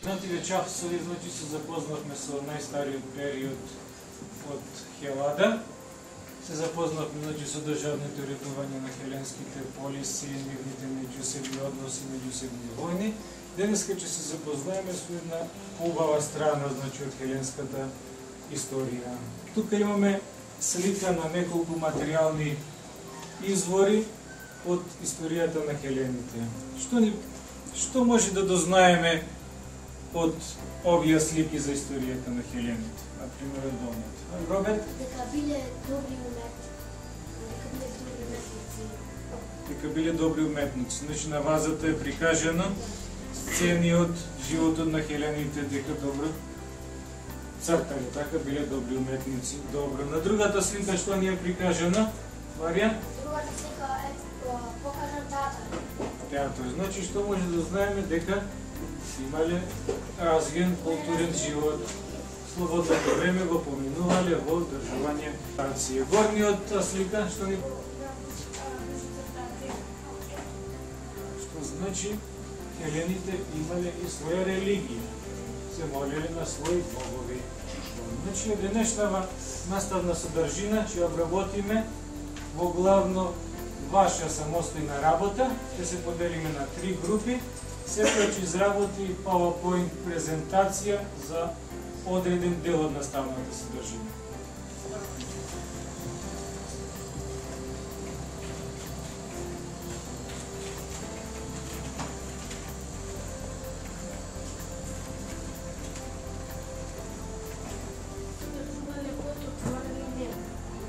изминативе часови, значи се запознахме со најстариот период од Хелада. Се запознахме, значи, со државните уредувања на хеленските полиси, нивните меѓусебни односи, меѓусебни војни. Денеска ќе се запознаеме со една убава страна, значи, од хеленската историја. Тука имаме слика на неколку материјални извори од историјата на хелените. Што може да дознаеме од овие слики за историјата на хелените? Например, од долниот. Роберт? Дека биле добри уметници. Дека биле добри уметници. Значи, на вазата е прикажано сцени од животот на хелените, дека добро цртали, така биле добри уметници. Добро. На другата слика што ни е прикажано? Марија? Другата слика е покажан театар. Театар. Значи, што може да знаеме дека имале развиен културен живот. Слободното време го поминувале во држување танција. Горниот слика што ни... Што значи, хелените имале и своја религија. Се молеле на своји богови. Значи, денешнава наставна содржина ќе обработиме во главно ваша самостојна работа. Ќе се поделиме на 3 групи. Секој ќе изработи PowerPoint презентација за одреден дел од наставната содржина.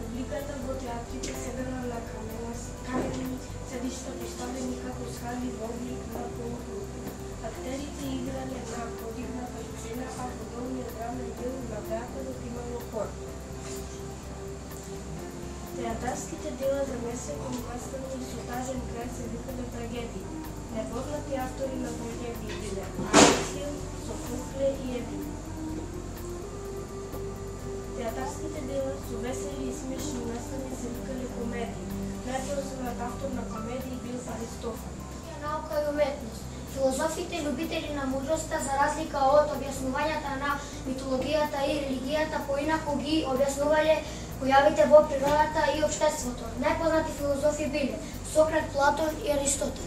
Публиката во театрите седела на камени седишта поставени како скали во облик на полукруг. Актерите играле на подигната сцена, а во долниот рамен дел на театарот имало хор. Театарските дела за месеком наставени со тажен крај се викале трагедии. Непознати автори на трагедии биле Арисил, Софокле и Еврипид. Театарските дела со весели и смешни настави се викале комедии. Најпознат автор на комедии бил Аристофан. Наука и уметност. Филозофите любители на мудроста, за разлика од објаснувањата на митологијата и религијата, поинаку ги објаснувале појавите во природата и општеството. Најпознати филозофи биле Сократ, Платон и Аристотел.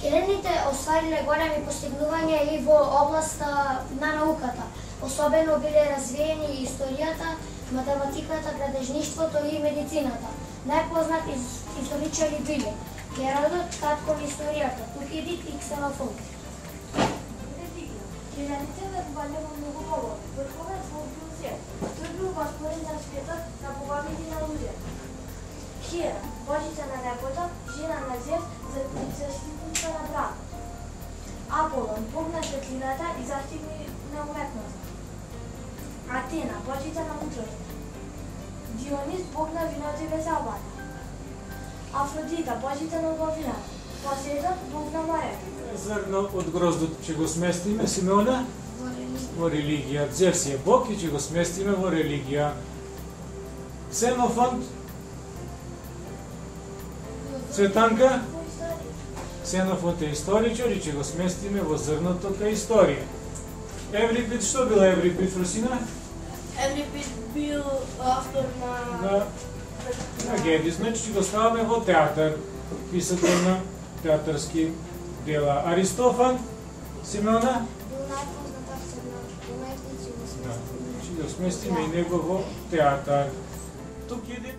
Хелените оствариле големи постигнувања и во областа на науката. Особено биле развиени историјата, математиката, градежништвото и медицината. Најпознати историчари биле Геродот, татко на историјата, Тукидид и Ксенофонт. Хелените вербале во многу богови. Врховен бог бил Зев. Тој бил господин на светот на боговите на луѓето. Хера, божица на небото, жена на Зев, заштитница на братот. Аполон, бог на светлината и заштитник на уметноста. Атена, божица на мудроста. Дионис, бог на виното и веселбата. Афродита, божица на убавината. Посейдон, бог на морето. Зрно од гроздот ќе го сместиме, Симеона? Во религија. Зевс е бог и ќе го сместиме во религија. Ксенофонт? Цветанка? Ксенофонт е историчар и ќе го сместиме во зрното кај историја. Еврипид, што бил Еврипид, Русина? Еврипид бил автор на трагедии, значи ќе го ставаме во театар, писател на театарски дела. Аристофан, Симеона? Бил најпознат автор на уметници во светот. Ќе го сместиме и него во театар. Тук иде